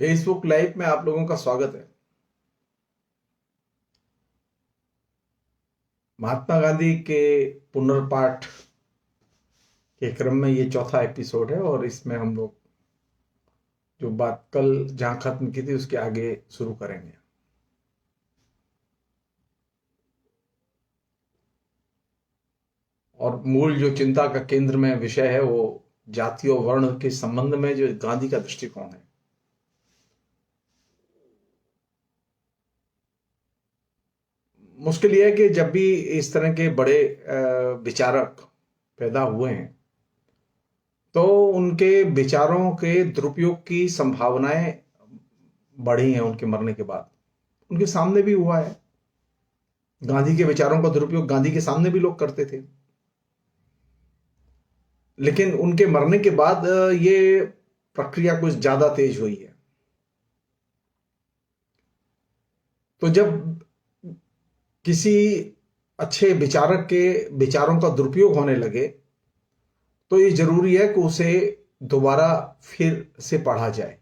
Facebook live में आप लोगों का स्वागत है। महात्मा गांधी के पुनर्पाठ के क्रम में ये चौथा एपिसोड है और इसमें हम लोग जो बात कल जहां खत्म की थी उसके आगे शुरू करेंगे। और मूल जो चिंता का केंद्र में विषय है वो जाति और वर्ण के संबंध में जो गांधी का दृष्टिकोण है। मुश्किल यह है कि जब भी इस तरह के बड़े विचारक पैदा हुए हैं तो उनके विचारों के दुरुपयोग की संभावनाएं बढ़ी हैं। उनके मरने के बाद उनके सामने भी हुआ है। गांधी के विचारों का दुरुपयोग गांधी के सामने भी लोग करते थे, लेकिन उनके मरने के बाद ये प्रक्रिया कुछ ज्यादा तेज हुई है। तो जब किसी अच्छे विचारक के विचारों का दुरुपयोग होने लगे तो ये जरूरी है कि उसे दोबारा फिर से पढ़ा जाए,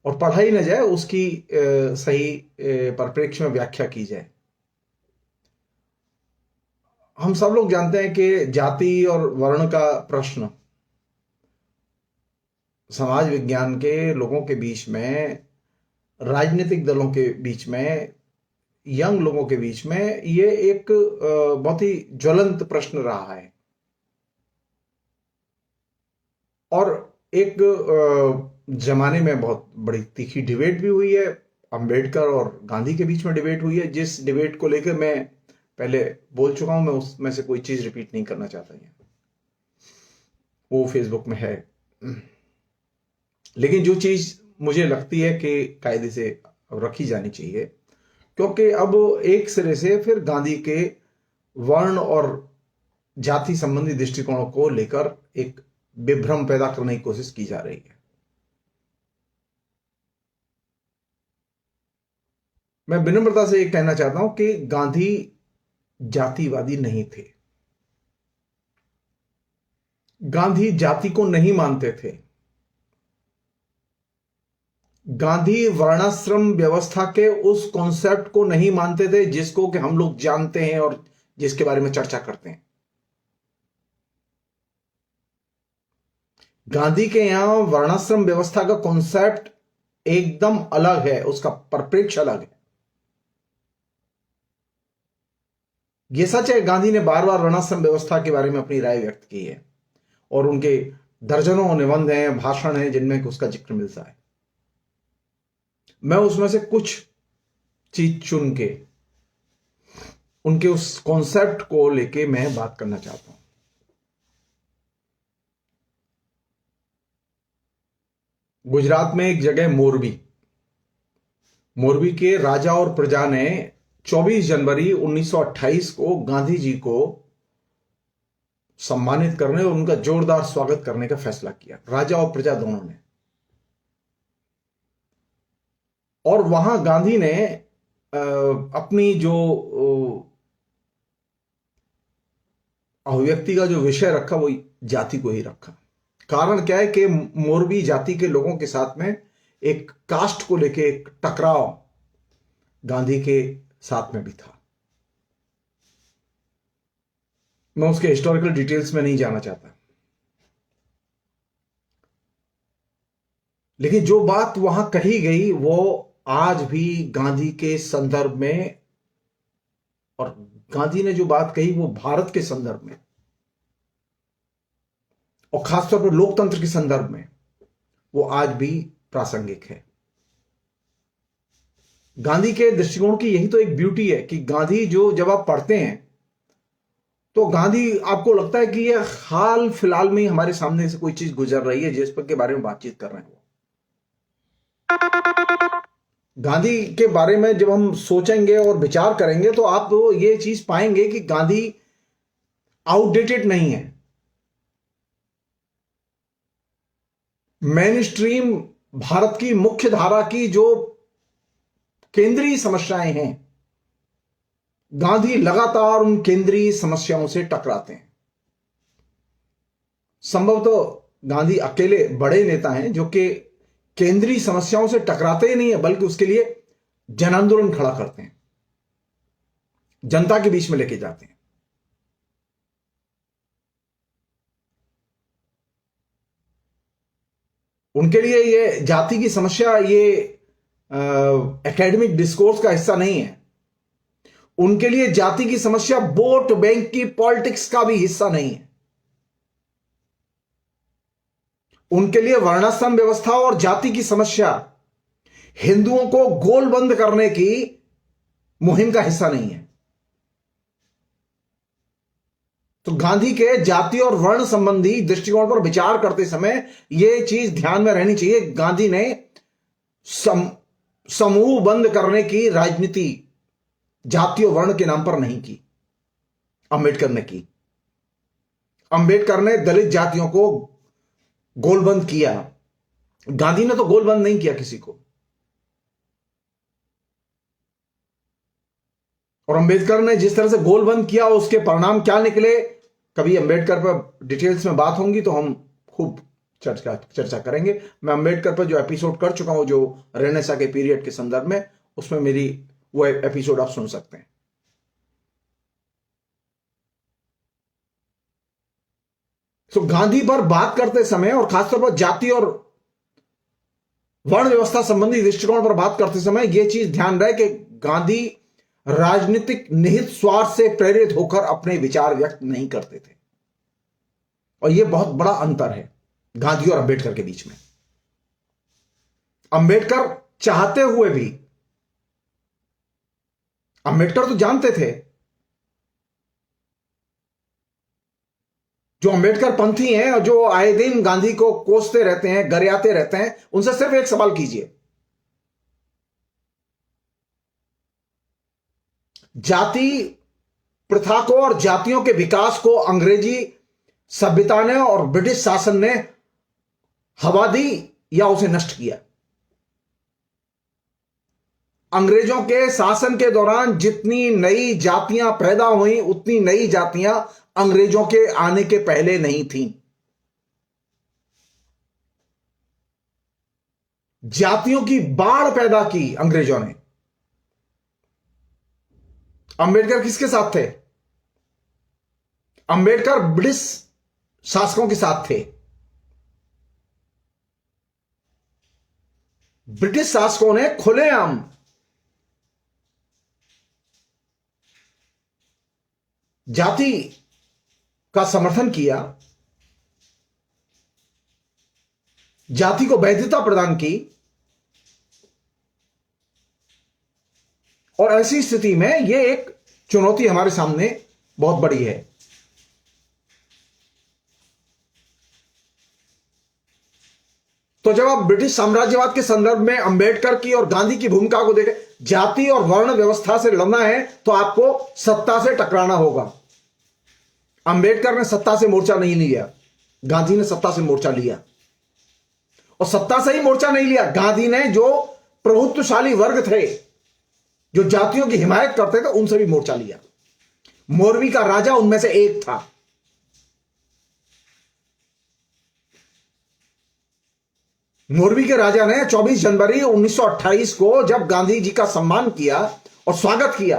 और पढ़ा ही ना जाए, उसकी सही परिप्रेक्ष्य में व्याख्या की जाए। हम सब लोग जानते हैं कि जाति और वर्ण का प्रश्न समाज विज्ञान के लोगों के बीच में, राजनीतिक दलों के बीच में, यंग लोगों के बीच में ये एक बहुत ही ज्वलंत प्रश्न रहा है। और एक जमाने में बहुत बड़ी तीखी डिबेट भी हुई है। अंबेडकर और गांधी के बीच में डिबेट हुई है, जिस डिबेट को लेकर मैं पहले बोल चुका हूं। मैं उसमें से कोई चीज रिपीट नहीं करना चाहता, वो फेसबुक में है। लेकिन जो चीज मुझे लगती है कि कायदे से रखी जानी चाहिए, क्योंकि अब एक सिरे से फिर गांधी के वर्ण और जाति संबंधी दृष्टिकोणों को लेकर एक विभ्रम पैदा करने की कोशिश की जा रही है। मैं विनम्रता से यह कहना चाहता हूं कि गांधी जातिवादी नहीं थे। गांधी जाति को नहीं मानते थे। गांधी वर्णाश्रम व्यवस्था के उस कॉन्सेप्ट को नहीं मानते थे जिसको कि हम लोग जानते हैं और जिसके बारे में चर्चा करते हैं। गांधी के यहां वर्णाश्रम व्यवस्था का कॉन्सेप्ट एकदम अलग है, उसका परिप्रेक्ष्य अलग है। यह सच है, गांधी ने बार बार वर्णाश्रम व्यवस्था के बारे में अपनी राय व्यक्त की है और उनके दर्जनों निबंध हैं, भाषण हैं जिनमें उसका जिक्र मिलता है। मैं उसमें से कुछ चीज चुन के उनके उस कॉन्सेप्ट को लेके मैं बात करना चाहता हूं। गुजरात में एक जगह मोरबी के राजा और प्रजा ने 24 जनवरी 1928 को गांधी जी को सम्मानित करने और उनका जोरदार स्वागत करने का फैसला किया, राजा और प्रजा दोनों ने। और वहां गांधी ने अपनी जो अभिव्यक्ति का जो विषय रखा वो जाति को ही रखा। कारण क्या है कि मोरबी जाति के लोगों के साथ में एक कास्ट को लेके एक टकराव गांधी के साथ में भी था। मैं उसके हिस्टोरिकल डिटेल्स में नहीं जाना चाहता, लेकिन जो बात वहां कही गई वो आज भी गांधी के संदर्भ में, और गांधी ने जो बात कही वो भारत के संदर्भ में और खासतौर पर लोकतंत्र के संदर्भ में वो आज भी प्रासंगिक है। गांधी के दृष्टिकोण की यही तो एक ब्यूटी है कि गांधी जो जब आप पढ़ते हैं तो गांधी आपको लगता है कि ये हाल फिलहाल में ही हमारे सामने से कोई चीज गुजर रही है जिस पर के बारे में बातचीत कर रहे हैं। गांधी के बारे में जब हम सोचेंगे और विचार करेंगे तो आप तो ये चीज पाएंगे कि गांधी आउटडेटेड नहीं है। मेन स्ट्रीम भारत की मुख्य धारा की जो केंद्रीय समस्याएं हैं, गांधी लगातार उन केंद्रीय समस्याओं से टकराते हैं। संभवतः गांधी अकेले बड़े नेता हैं जो कि केंद्रीय समस्याओं से टकराते ही नहीं है, बल्कि उसके लिए जन आंदोलन खड़ा करते हैं, जनता के बीच में लेके जाते हैं। उनके लिए ये जाति की समस्या ये एकेडमिक डिस्कोर्स का हिस्सा नहीं है। उनके लिए जाति की समस्या वोट बैंक की पॉलिटिक्स का भी हिस्सा नहीं है। उनके लिए वर्णाश्रम व्यवस्था और जाति की समस्या हिंदुओं को गोलबंद करने की मुहिम का हिस्सा नहीं है। तो गांधी के जाति और वर्ण संबंधी दृष्टिकोण पर विचार करते समय यह चीज ध्यान में रहनी चाहिए, गांधी ने समूह बंद करने की राजनीति जाति और वर्ण के नाम पर नहीं की, अंबेडकर ने की। अंबेडकर ने दलित जातियों को गोलबंद किया, गांधी ने तो गोलबंद नहीं किया किसी को। और अंबेडकर ने जिस तरह से गोलबंद किया उसके परिणाम क्या निकले, कभी अंबेडकर पर डिटेल्स में बात होंगी तो हम खूब चर्चा करेंगे। मैं अंबेडकर पर जो एपिसोड कर चुका हूं जो रेनेसा के पीरियड के संदर्भ में, उसमें मेरी वो एपिसोड आप सुन सकते हैं। तो गांधी पर बात करते समय और खासतौर पर जाति और वर्ण व्यवस्था संबंधी दृष्टिकोण पर बात करते समय यह चीज ध्यान रहे कि गांधी राजनीतिक निहित स्वार्थ से प्रेरित होकर अपने विचार व्यक्त नहीं करते थे। और यह बहुत बड़ा अंतर है गांधी और अंबेडकर के बीच में। अंबेडकर चाहते हुए भी, अंबेडकर तो जानते थे, जो अंबेडकर पंथी हैं और जो आए दिन गांधी को कोसते रहते हैं, गरियाते रहते हैं, उनसे सिर्फ एक सवाल कीजिए, जाति प्रथा को और जातियों के विकास को अंग्रेजी सभ्यता ने और ब्रिटिश शासन ने हवा दी या उसे नष्ट किया? अंग्रेजों के शासन के दौरान जितनी नई जातियां पैदा हुई उतनी नई जातियां अंग्रेजों के आने के पहले नहीं थीं। जातियों की बाढ़ पैदा की अंग्रेजों ने। अंबेडकर किसके साथ थे? अंबेडकर ब्रिटिश शासकों के साथ थे। ब्रिटिश शासकों ने खुलेआम जाति का समर्थन किया, जाति को वैधता प्रदान की, और ऐसी स्थिति में यह एक चुनौती हमारे सामने बहुत बड़ी है। तो जब आप ब्रिटिश साम्राज्यवाद के संदर्भ में अंबेडकर की और गांधी की भूमिका को देखें, जाति और वर्ण व्यवस्था से लड़ना है तो आपको सत्ता से टकराना होगा। अंबेडकर ने सत्ता से मोर्चा नहीं लिया, गांधी ने सत्ता से मोर्चा लिया। और सत्ता से ही मोर्चा नहीं लिया, गांधी ने जो प्रभुत्वशाली वर्ग थे, जो जातियों की हिमायत करते थे, उनसे भी मोर्चा लिया। मोरवी का राजा उनमें से एक था। मोरवी के राजा ने 24 जनवरी 1928 को जब गांधी जी का सम्मान किया और स्वागत किया,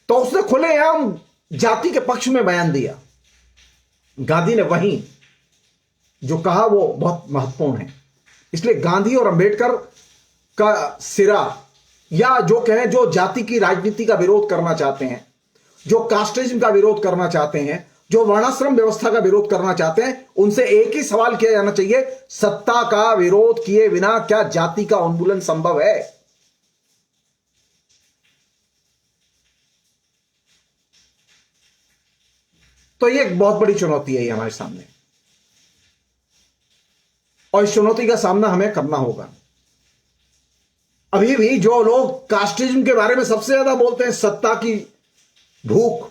तो उसने खुलेआम जाति के पक्ष में बयान दिया। गांधी ने वहीं जो कहा वो बहुत महत्वपूर्ण है। इसलिए गांधी और अंबेडकर का सिरा, या जो कहें जो जाति की राजनीति का विरोध करना चाहते हैं, जो कास्टिज्म का विरोध करना चाहते हैं, जो वर्णाश्रम व्यवस्था का विरोध करना चाहते हैं, उनसे एक ही सवाल किया जाना चाहिए, सत्ता का विरोध किए बिना क्या जाति का उन्मूलन संभव है? तो ये एक बहुत बड़ी चुनौती है हमारे सामने, और इस चुनौती का सामना हमें करना होगा। अभी भी जो लोग कास्टिज्म के बारे में सबसे ज्यादा बोलते हैं, सत्ता की भूख,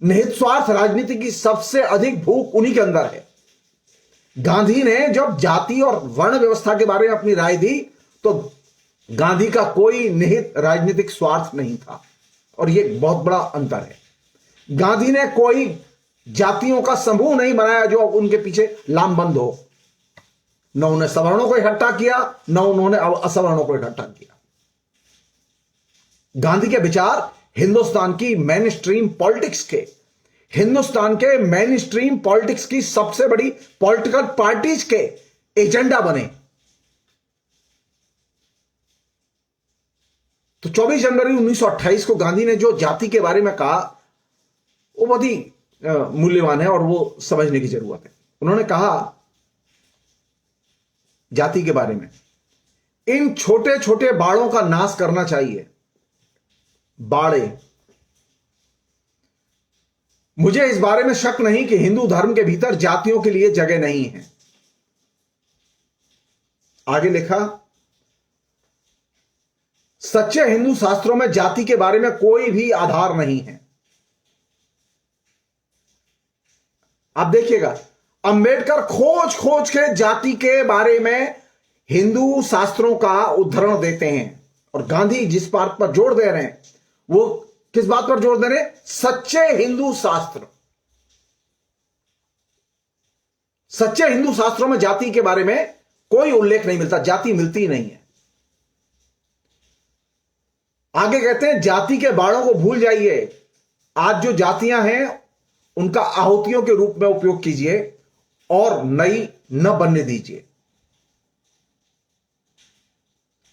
निहित स्वार्थ राजनीति की सबसे अधिक भूख उन्हीं के अंदर है। गांधी ने जब जाति और वर्ण व्यवस्था के बारे में अपनी राय दी तो गांधी का कोई निहित राजनीतिक स्वार्थ नहीं था, और यह बहुत बड़ा अंतर है। गांधी ने कोई जातियों का समूह नहीं बनाया जो अब उनके पीछे लामबंद हो। न उन्होंने सवर्णों को इकट्ठा किया, न उन्होंने असवर्णों को इकट्ठा किया। गांधी के विचार हिंदुस्तान की मेन स्ट्रीम पॉलिटिक्स के, हिंदुस्तान के मेन स्ट्रीम पॉलिटिक्स की सबसे बड़ी पॉलिटिकल पार्टीज के एजेंडा बने। तो 24 जनवरी 1928 को गांधी ने जो जाति के बारे में कहा वो बहुत ही मूल्यवान है और वो समझने की जरूरत है। उन्होंने कहा जाति के बारे में, इन छोटे छोटे बाड़ों का नाश करना चाहिए। बाड़े, मुझे इस बारे में शक नहीं कि हिंदू धर्म के भीतर जातियों के लिए जगह नहीं है। आगे लिखा, सच्चे हिंदू शास्त्रों में जाति के बारे में कोई भी आधार नहीं है। आप देखिएगा, अंबेडकर खोज खोज के जाति के बारे में हिंदू शास्त्रों का उद्धरण देते हैं, और गांधी जिस बात पर जोर दे रहे हैं वो किस बात पर जोर दे रहे हैं? सच्चे हिंदू शास्त्र। सच्चे हिंदू शास्त्रों में जाति के बारे में कोई उल्लेख नहीं मिलता, जाति मिलती नहीं है। आगे कहते हैं, जाति के बाड़ों को भूल जाइए। आज जो जातियां हैं उनका आहुतियों के रूप में उपयोग कीजिए और नई न बनने दीजिए।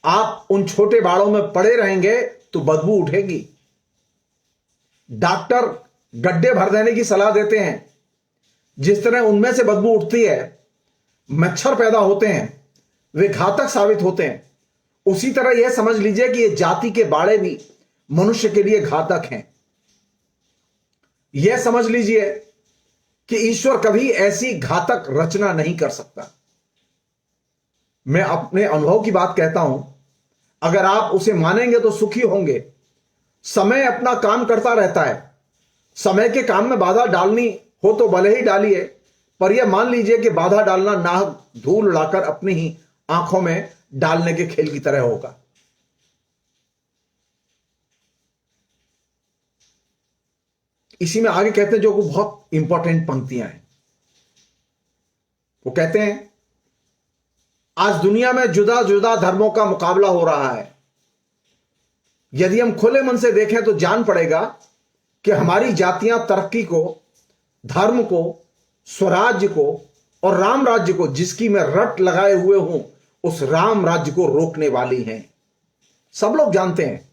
आप उन छोटे बाड़ों में पड़े रहेंगे तो बदबू उठेगी। डॉक्टर गड्ढे भर देने की सलाह देते हैं, जिस तरह उनमें से बदबू उठती है, मच्छर पैदा होते हैं, वे घातक साबित होते हैं। उसी तरह यह समझ लीजिए कि ये जाति के बाड़े भी मनुष्य के लिए घातक हैं। यह समझ लीजिए कि ईश्वर कभी ऐसी घातक रचना नहीं कर सकता। मैं अपने अनुभव की बात कहता हूं, अगर आप उसे मानेंगे तो सुखी होंगे। समय अपना काम करता रहता है। समय के काम में बाधा डालनी हो तो भले ही डालिए, पर यह मान लीजिए कि बाधा डालना नाहक धूल उड़ाकर अपनी ही आंखों में डालने के खेल की तरह होगा। इसी में आगे कहते हैं जो बहुत इंपॉर्टेंट पंक्तियां हैं। वो कहते हैं, आज दुनिया में जुदा जुदा धर्मों का मुकाबला हो रहा है। यदि हम खुले मन से देखें तो जान पड़ेगा कि हमारी जातियां तरक्की को, धर्म को, स्वराज्य को और राम राज्य को, जिसकी मैं रट लगाए हुए हूं, उस राम राज्य को रोकने वाली हैं। सब लोग जानते हैं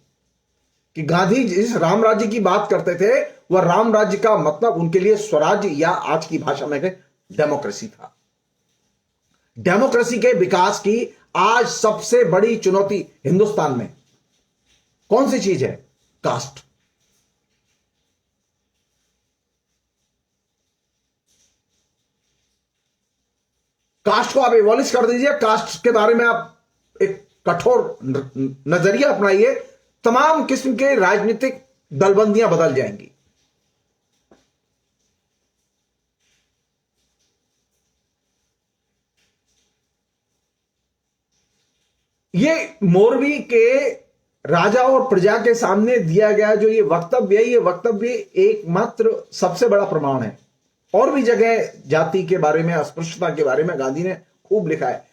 कि गांधी जिस राम राज्य की बात करते थे वह राम राज्य का मतलब उनके लिए स्वराज्य या आज की भाषा में डेमोक्रेसी था। डेमोक्रेसी के विकास की आज सबसे बड़ी चुनौती हिंदुस्तान में कौन सी चीज है? कास्ट। कास्ट को आप एबॉलिश कर दीजिए, कास्ट के बारे में आप एक कठोर नजरिया अपनाइए, तमाम किस्म के राजनीतिक दलबंदियां बदल जाएंगी। ये मोरवी के राजा और प्रजा के सामने दिया गया जो ये वक्तव्य है, ये वक्तव्य एकमात्र सबसे बड़ा प्रमाण है। और भी जगह जाति के बारे में, अस्पृश्यता के बारे में गांधी ने खूब लिखा है।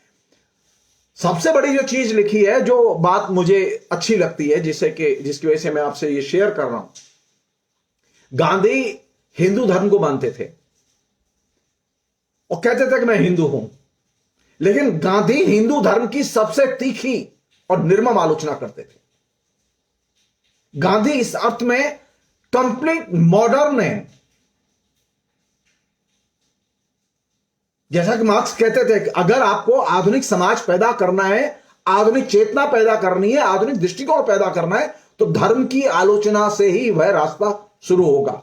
सबसे बड़ी जो चीज लिखी है, जो बात मुझे अच्छी लगती है, जिसकी वजह से मैं आपसे ये शेयर कर रहा हूं, गांधी हिंदू धर्म को मानते थे और कहते थे कि मैं हिंदू हूं, लेकिन गांधी हिंदू धर्म की सबसे तीखी और निर्मम आलोचना करते थे। गांधी इस अर्थ में कंप्लीट मॉडर्न है। जैसा कि मार्क्स कहते थे कि अगर आपको आधुनिक समाज पैदा करना है, आधुनिक चेतना पैदा करनी है, आधुनिक दृष्टिकोण पैदा करना है, तो धर्म की आलोचना से ही वह रास्ता शुरू होगा।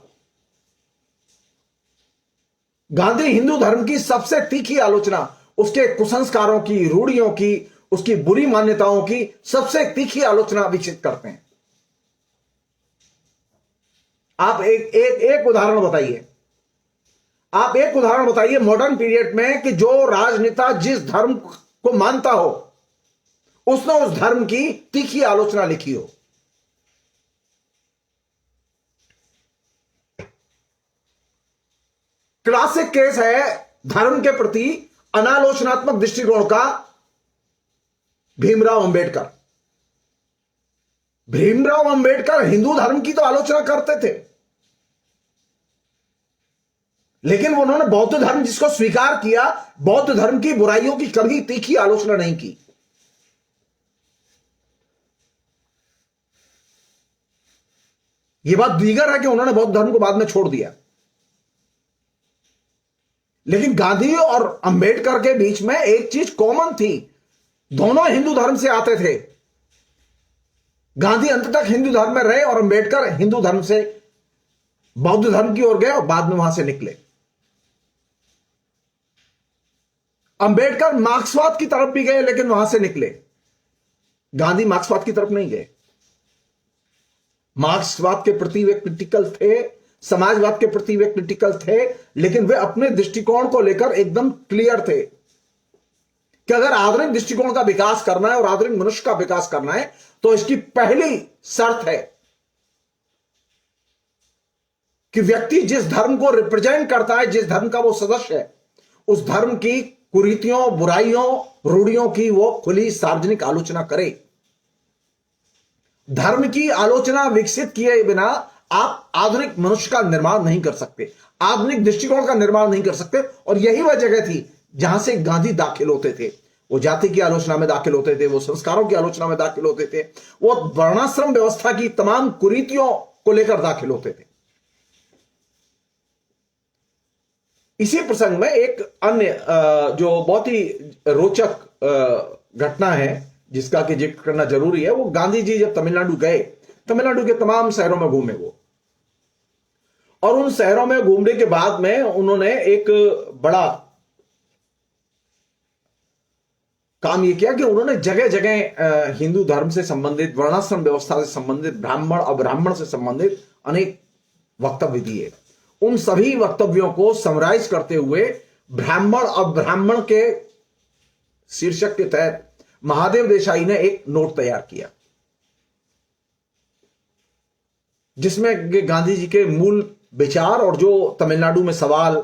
गांधी हिंदू धर्म की सबसे तीखी आलोचना, उसके कुसंस्कारों की, रूढ़ियों की, उसकी बुरी मान्यताओं की सबसे तीखी आलोचना विकसित करते हैं। आप एक उदाहरण बताइए, आप एक उदाहरण बताइए मॉडर्न पीरियड में कि जो राजनेता जिस धर्म को मानता हो उसने उस धर्म की तीखी आलोचना लिखी हो। क्लासिक केस है धर्म के प्रति अनालोचनात्मक दृष्टिकोण का भीमराव अंबेडकर। भीमराव अंबेडकर हिंदू धर्म की तो आलोचना करते थे, लेकिन उन्होंने बौद्ध धर्म जिसको स्वीकार किया, बौद्ध धर्म की बुराइयों की कभी तीखी आलोचना नहीं की। यह बात दीगर है कि उन्होंने बौद्ध धर्म को बाद में छोड़ दिया, लेकिन गांधी और अंबेडकर के बीच में एक चीज कॉमन थी, दोनों हिंदू धर्म से आते थे। गांधी अंत तक हिंदू धर्म में रहे और अंबेडकर हिंदू धर्म से बौद्ध धर्म की ओर गए और बाद में वहां से निकले। अंबेडकर मार्क्सवाद की तरफ भी गए लेकिन वहां से निकले। गांधी मार्क्सवाद की तरफ नहीं गए। मार्क्सवाद के प्रति वे क्रिटिकल थे, समाजवाद के प्रति वे क्रिटिकल थे, लेकिन वे अपने दृष्टिकोण को लेकर एकदम क्लियर थे कि अगर आधुनिक दृष्टिकोण का विकास करना है और आधुनिक मनुष्य का विकास करना है तो इसकी पहली शर्त है कि व्यक्ति जिस धर्म को रिप्रेजेंट करता है, जिस धर्म का वो सदस्य है, उस धर्म की कुरीतियों, बुराइयों, रूढ़ियों की वो खुली सार्वजनिक आलोचना करे। धर्म की आलोचना विकसित किए बिना आप आधुनिक मनुष्य का निर्माण नहीं कर सकते, आधुनिक दृष्टिकोण का निर्माण नहीं कर सकते। और यही वह जगह थी जहां से गांधी दाखिल होते थे। वो जाति की आलोचना में दाखिल होते थे, वो संस्कारों की आलोचना में दाखिल होते थे, वो वर्णाश्रम व्यवस्था की तमाम कुरीतियों को लेकर दाखिल होते थे। इसी प्रसंग में एक अन्य जो बहुत ही रोचक घटना है जिसका कि जिक्र करना जरूरी है, वो गांधी जी जब तमिलनाडु गए, तमिलनाडु के तमाम शहरों में घूमे वो, और उन शहरों में घूमने के बाद में उन्होंने एक बड़ा काम यह किया कि उन्होंने जगह जगह हिंदू धर्म से संबंधित, वर्णाश्रम व्यवस्था से संबंधित, ब्राह्मण अब्राह्मण से संबंधित अनेक वक्तव्य दिए। उन सभी वक्तव्यों को समराइज करते हुए ब्राह्मण अब्राह्मण के शीर्षक के तहत महादेव देसाई ने एक नोट तैयार किया, जिसमें गांधी जी के मूल विचार और जो तमिलनाडु में सवाल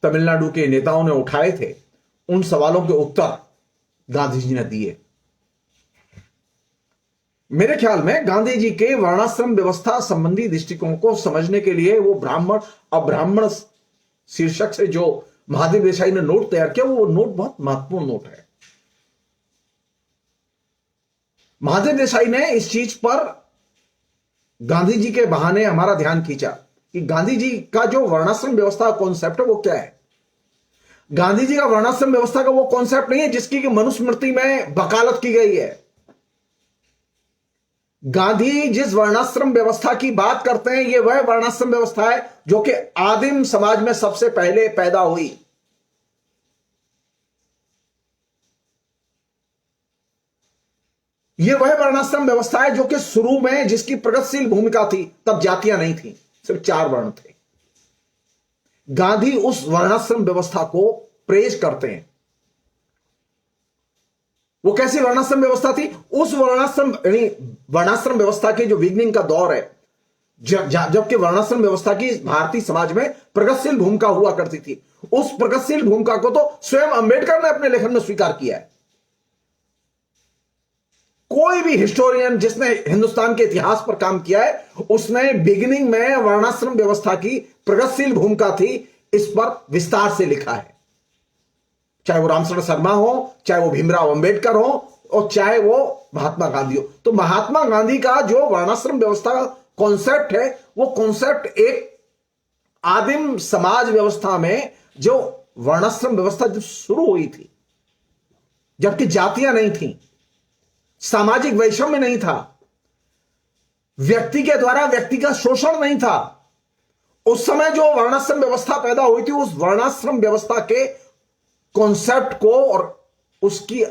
तमिलनाडु के नेताओं ने उठाए थे, उन सवालों के उत्तर गांधी जी ने दिए। मेरे ख्याल में गांधी जी के वर्णाश्रम व्यवस्था संबंधी दृष्टिकोण को समझने के लिए वो ब्राह्मण अब्राह्मण शीर्षक से जो महादेव देसाई ने नोट तैयार किया, वो नोट बहुत महत्वपूर्ण नोट है। महादेव देसाई ने इस चीज पर गांधी जी के बहाने हमारा ध्यान खींचा कि गांधी जी का जो वर्णाश्रम व्यवस्था कॉन्सेप्ट है वो क्या है। गांधी जी का वर्णाश्रम व्यवस्था का वो कॉन्सेप्ट नहीं है जिसकी कि मनुस्मृति में वकालत की गई है। गांधी जिस वर्णाश्रम व्यवस्था की बात करते हैं, यह वह वर्णाश्रम व्यवस्था है जो कि आदिम समाज में सबसे पहले पैदा हुई। यह वह वर्णाश्रम व्यवस्था है जो कि शुरू में जिसकी प्रगतिशील भूमिका थी, तब जातियां नहीं थी, सिर्फ 4 वर्ण थे। गांधी उस वर्णाश्रम व्यवस्था को प्रेज करते हैं। वो कैसी वर्णाश्रम व्यवस्था थी? उस वर्णाश्रम व्यवस्था के जो बिगनिंग का दौर है, जबकि वर्णाश्रम व्यवस्था की भारतीय समाज में प्रगतिशील भूमिका हुआ करती थी, उस प्रगतिशील भूमिका को तो स्वयं अंबेडकर ने अपने लेखन में स्वीकार किया है। कोई भी हिस्टोरियन जिसने हिंदुस्तान के इतिहास पर काम किया है, उसने बिगिनिंग में वर्णाश्रम व्यवस्था की प्रगतिशील भूमिका थी, इस पर विस्तार से लिखा है। चाहे वो रामशरण शर्मा हो, चाहे वो भीमराव अंबेडकर हो, और चाहे वो महात्मा गांधी हो। तो महात्मा गांधी का जो वर्णाश्रम व्यवस्था का कॉन्सेप्ट है, वो कॉन्सेप्ट एक आदिम समाज व्यवस्था में जो वर्णाश्रम व्यवस्था जब शुरू हुई थी, जबकि जातियां नहीं थी, सामाजिक वैषम्य नहीं था, व्यक्ति के द्वारा व्यक्ति का शोषण नहीं था, उस समय जो वर्णाश्रम व्यवस्था पैदा हुई थी, उस वर्णाश्रम व्यवस्था के कॉन्सेप्ट को और उसकी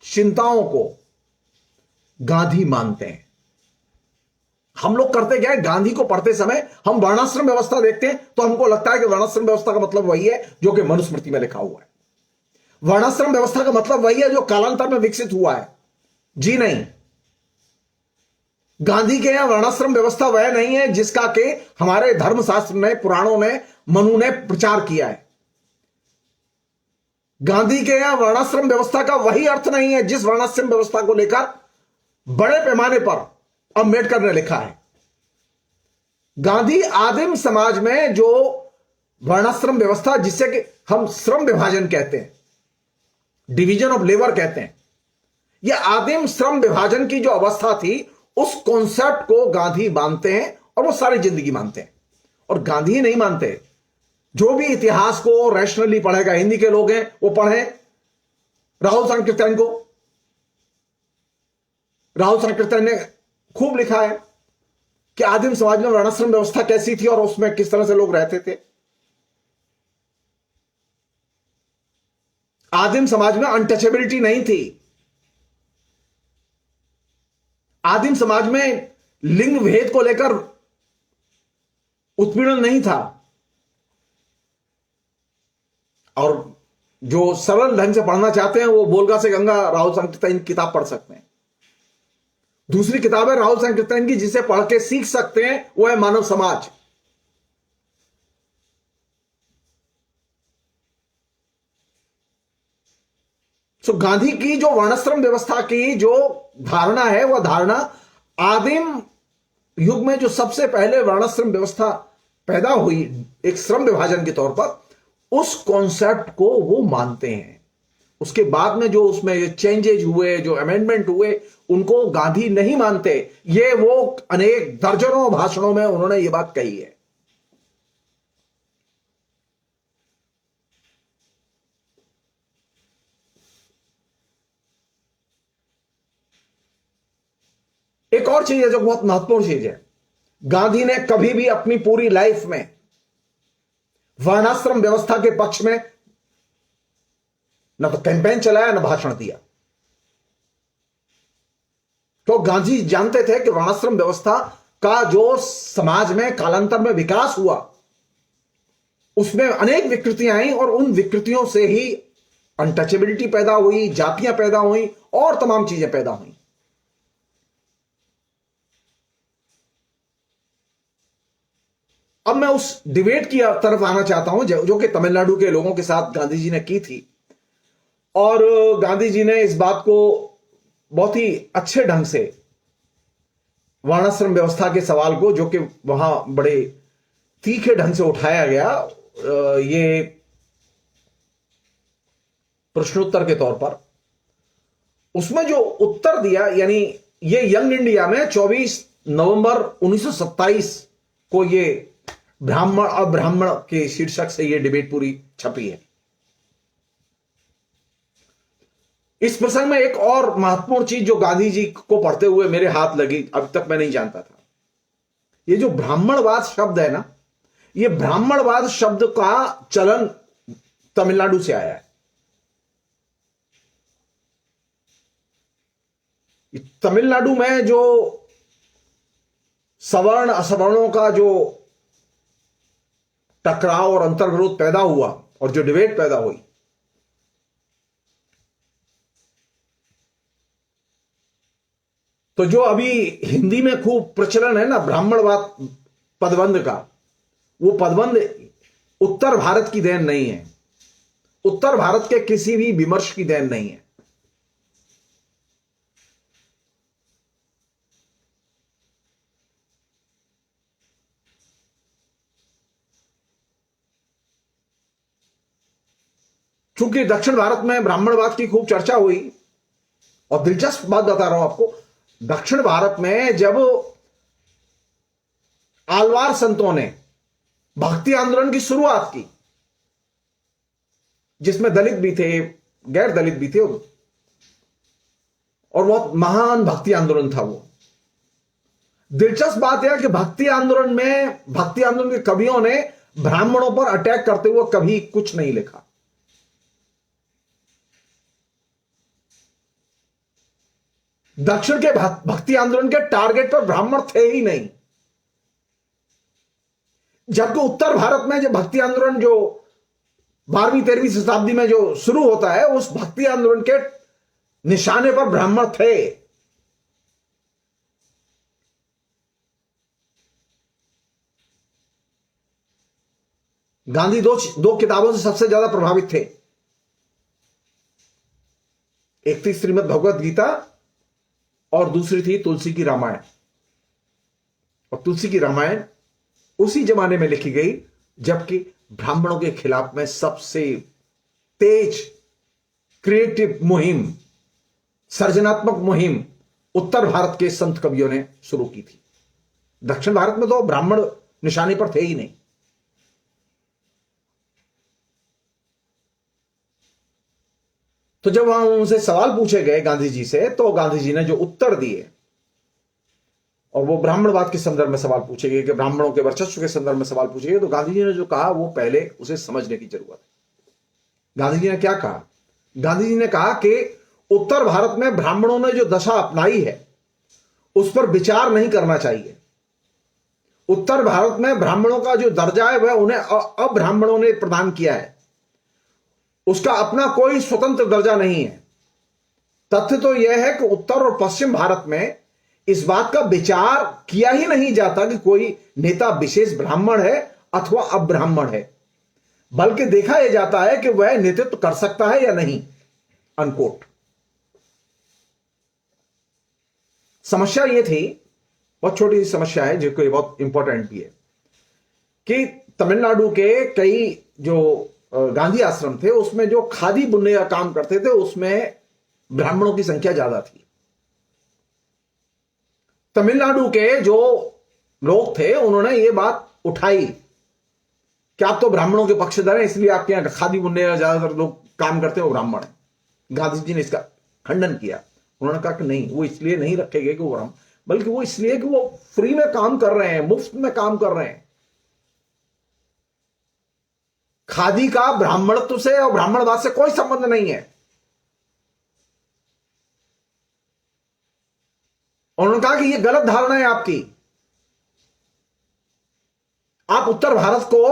चिंताओं को गांधी मानते हैं। हम लोग करते क्या है, गांधी को पढ़ते समय हम वर्णाश्रम व्यवस्था देखते हैं तो हमको लगता है कि वर्णाश्रम व्यवस्था का मतलब वही है जो कि मनुस्मृति में लिखा हुआ है। वर्णाश्रम व्यवस्था का मतलब वही है जो कालांतर में विकसित हुआ है। जी नहीं, गांधी के यहां वर्णाश्रम व्यवस्था वह नहीं है जिसका कि हमारे धर्मशास्त्र ने, पुराणों ने, मनु ने प्रचार किया है। गांधी के यहां वर्णाश्रम व्यवस्था का वही अर्थ नहीं है जिस वर्णाश्रम व्यवस्था को लेकर बड़े पैमाने पर अंबेडकर ने लिखा है। गांधी आदिम समाज में जो वर्णाश्रम व्यवस्था, जिससे कि हम श्रम विभाजन कहते हैं, डिवीजन ऑफ लेबर कहते हैं, यह आदिम श्रम विभाजन की जो अवस्था थी, उस कॉन्सेप्ट को गांधी मानते हैं और वो सारी जिंदगी मानते हैं। और गांधी नहीं मानते, जो भी इतिहास को रैशनली पढ़ेगा, हिंदी के लोग हैं वो पढ़ें राहुल संकीर्तन को। राहुल संकीर्तन ने खूब लिखा है कि आदिम समाज में वर्णाश्रम व्यवस्था कैसी थी और उसमें किस तरह से लोग रहते थे। आदिम समाज में अनटचेबिलिटी नहीं थी। आदिम समाज में लिंग भेद को लेकर उत्पीड़न नहीं था। और जो सरल ढंग से पढ़ना चाहते हैं वो बोलगा से गंगा राहुल संकीर्तन की किताब पढ़ सकते हैं। दूसरी किताब है राहुल संकीर्तन की, जिसे पढ़ के सीख सकते हैं, वो है मानव समाज। तो गांधी की जो वर्णाश्रम व्यवस्था की जो धारणा है, वह धारणा आदिम युग में जो सबसे पहले वर्णाश्रम व्यवस्था पैदा हुई एक श्रम विभाजन के तौर पर, उस कॉन्सेप्ट को वो मानते हैं। उसके बाद में जो उसमें चेंजेज हुए, जो अमेंडमेंट हुए, उनको गांधी नहीं मानते। ये वो अनेक दर्जनों भाषणों में उन्होंने ये बात कही है। एक और चीज है जो बहुत महत्वपूर्ण चीज है, गांधी ने कभी भी अपनी पूरी लाइफ में वर्णाश्रम व्यवस्था के पक्ष में न तो कैंपेन चलाया न भाषण दिया। तो गांधी जानते थे कि वर्णाश्रम व्यवस्था का जो समाज में कालांतर में विकास हुआ, उसमें अनेक विकृतियां आई और उन विकृतियों से ही अनटचेबिलिटी पैदा हुई, जातियां पैदा हुई और तमाम चीजें पैदा हुई। अब मैं उस डिबेट की तरफ आना चाहता हूं जो कि तमिलनाडु के लोगों के साथ गांधी जी ने की थी। और गांधी जी ने इस बात को बहुत ही अच्छे ढंग से, वर्णाश्रम व्यवस्था के सवाल को, जो कि वहां बड़े तीखे ढंग से उठाया गया, ये प्रश्नोत्तर के तौर पर, उसमें जो उत्तर दिया, यानी ये यंग इंडिया में 24 नवंबर 1927 को ये ब्राह्मण अब्राह्मण के शीर्षक से ये डिबेट पूरी छपी है। इस प्रसंग में एक और महत्वपूर्ण चीज जो गांधी जी को पढ़ते हुए मेरे हाथ लगी, अब तक मैं नहीं जानता था, ये जो ब्राह्मणवाद शब्द है ना, ये ब्राह्मणवाद शब्द का चलन तमिलनाडु से आया है। तमिलनाडु में जो सवर्ण असवर्णों का जो टकराव और अंतर्विरोध पैदा हुआ और जो डिबेट पैदा हुई, तो जो अभी हिंदी में खूब प्रचलन है ना ब्राह्मणवाद पदबंध का, वो पदबंध उत्तर भारत की देन नहीं है, उत्तर भारत के किसी भी विमर्श की देन नहीं है। चूंकि दक्षिण भारत में ब्राह्मणवाद की खूब चर्चा हुई, और दिलचस्प बात बता रहा हूं आपको, दक्षिण भारत में जब आलवार संतों ने भक्ति आंदोलन की शुरुआत की, जिसमें दलित भी थे, गैर दलित भी थे, और बहुत महान भक्ति आंदोलन था वो। दिलचस्प बात यह कि भक्ति आंदोलन के कवियों ने ब्राह्मणों पर अटैक करते हुए कभी कुछ नहीं लिखा। दक्षिण के भक्ति आंदोलन के टारगेट पर ब्राह्मण थे ही नहीं, जबकि उत्तर भारत में जो भक्ति आंदोलन जो 12वीं-13वीं शताब्दी में जो शुरू होता है, उस भक्ति आंदोलन के निशाने पर ब्राह्मण थे। गांधी दो किताबों से सबसे ज्यादा प्रभावित थे। एक थी श्रीमद् भगवत गीता और दूसरी थी तुलसी की रामायण। और तुलसी की रामायण उसी जमाने में लिखी गई जबकि ब्राह्मणों के खिलाफ में सबसे तेज क्रिएटिव मुहिम, सर्जनात्मक मुहिम उत्तर भारत के संत कवियों ने शुरू की थी। दक्षिण भारत में तो ब्राह्मण निशाने पर थे ही नहीं। तो जब वहां उनसे सवाल पूछे गए गांधी जी से, तो गांधी जी ने जो उत्तर दिए, और वो ब्राह्मणवाद के संदर्भ में सवाल पूछे गए कि ब्राह्मणों के वर्चस्व के संदर्भ में सवाल पूछे गए, तो गांधी जी ने जो कहा वो पहले उसे समझने की जरूरत है। गांधी जी ने क्या कहा? गांधी जी ने कहा कि उत्तर भारत में ब्राह्मणों ने जो दशा अपनाई है उस पर विचार नहीं करना चाहिए। उत्तर भारत में ब्राह्मणों का जो दर्जा है वह उन्हें अब्राह्मणों ने प्रदान किया है, उसका अपना कोई स्वतंत्र दर्जा नहीं है। तथ्य तो यह है कि उत्तर और पश्चिम भारत में इस बात का विचार किया ही नहीं जाता कि कोई नेता विशेष ब्राह्मण है अथवा अब्राह्मण है, बल्कि देखा यह जाता है कि वह नेतृत्व कर सकता है या नहीं, अनकोट। समस्या यह थी, बहुत छोटी सी समस्या है जो कि बहुत इंपॉर्टेंट भी है, कि तमिलनाडु के कई जो गांधी आश्रम थे उसमें जो खादी बुनने का काम करते थे उसमें ब्राह्मणों की संख्या ज्यादा थी। तमिलनाडु के जो लोग थे उन्होंने ये बात उठाई कि आप तो ब्राह्मणों के पक्षधर हैं, इसलिए आपके यहां खादी बुनने का ज्यादातर लोग काम करते हैं वो ब्राह्मण हैं। गांधी जी ने इसका खंडन किया। उन्होंने कहा कि नहीं, वो इसलिए नहीं रखे गए कि वो ब्राह्मण, बल्कि वो इसलिए कि वो फ्री में काम कर रहे हैं, मुफ्त में काम कर रहे हैं। खादी का ब्राह्मणत्व से और ब्राह्मणवाद से कोई संबंध नहीं है। उन्होंने कहा कि यह गलत धारणा है आपकी। आप उत्तर भारत को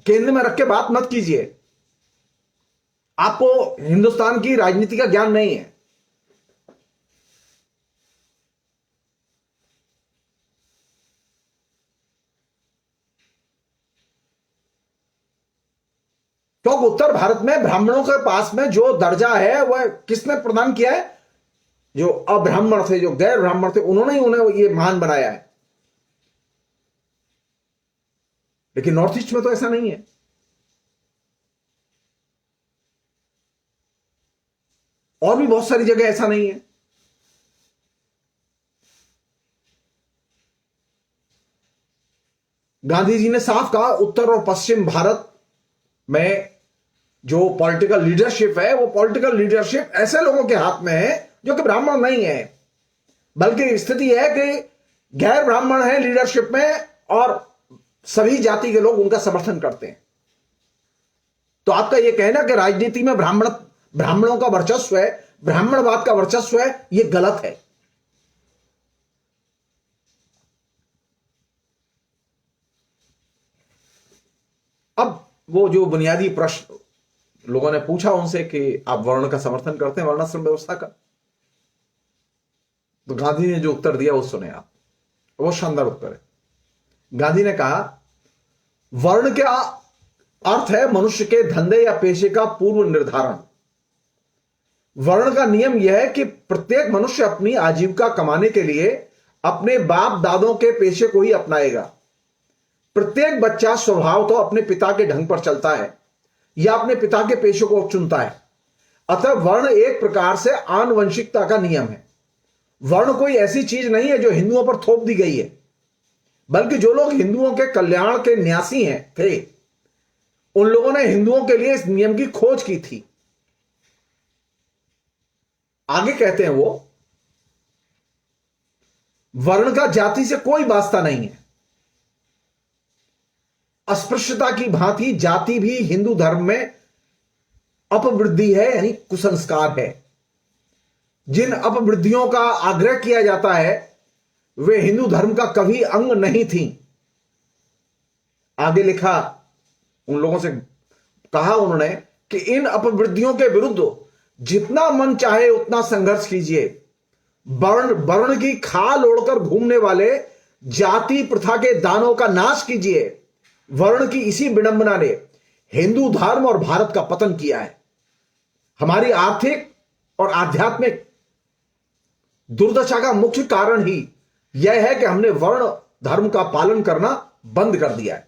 केंद्र में रख के बात मत कीजिए। आपको हिंदुस्तान की राजनीति का ज्ञान नहीं है। तो उत्तर भारत में ब्राह्मणों के पास में जो दर्जा है वह किसने प्रदान किया है? जो अब्राह्मण थे, जो गैर ब्राह्मण थे, उन्होंने ही उन्हें ये महान बनाया है। लेकिन नॉर्थ ईस्ट में तो ऐसा नहीं है। और भी बहुत सारी जगह ऐसा नहीं है। गांधी जी ने साफ कहा उत्तर और पश्चिम भारत में जो पॉलिटिकल लीडरशिप है वो पॉलिटिकल लीडरशिप ऐसे लोगों के हाथ में है जो कि ब्राह्मण नहीं है, बल्कि स्थिति है कि गैर ब्राह्मण है लीडरशिप में और सभी जाति के लोग उनका समर्थन करते हैं। तो आपका यह कहना कि राजनीति में ब्राह्मणों का वर्चस्व है, ब्राह्मणवाद का वर्चस्व है, यह गलत है। अब वो जो बुनियादी प्रश्न लोगों ने पूछा उनसे कि आप वर्ण का समर्थन करते हैं, वर्णाश्रम व्यवस्था का, तो गांधी ने जो उत्तर दिया वो सुने आप। वो शानदार उत्तर है। गांधी ने कहा वर्ण का अर्थ है मनुष्य के धंधे या पेशे का पूर्व निर्धारण। वर्ण का नियम यह है कि प्रत्येक मनुष्य अपनी आजीविका कमाने के लिए अपने बाप दादों के पेशे को ही अपनाएगा। प्रत्येक बच्चा स्वभाव तो अपने पिता के ढंग पर चलता है या अपने पिता के पेशे को चुनता है। अतः वर्ण एक प्रकार से आनुवंशिकता का नियम है। वर्ण कोई ऐसी चीज नहीं है जो हिंदुओं पर थोप दी गई है, बल्कि जो लोग हिंदुओं के कल्याण के न्यासी थे उन लोगों ने हिंदुओं के लिए इस नियम की खोज की थी। आगे कहते हैं वो, वर्ण का जाति से कोई वास्ता नहीं है। अस्पृश्यता की भांति जाति भी हिंदू धर्म में अपवृद्धि है, यानी कुसंस्कार है। जिन अपवृद्धियों का आग्रह किया जाता है वे हिंदू धर्म का कभी अंग नहीं थी। आगे लिखा, उन लोगों से कहा उन्होंने कि इन अपवृद्धियों के विरुद्ध जितना मन चाहे उतना संघर्ष कीजिए। वर्ण की खाल ओढ़कर घूमने वाले जाति प्रथा के दानों का नाश कीजिए। वर्ण की इसी विडंबना ने हिंदू धर्म और भारत का पतन किया है। हमारी आर्थिक और आध्यात्मिक दुर्दशा का मुख्य कारण ही यह है कि हमने वर्ण धर्म का पालन करना बंद कर दिया है।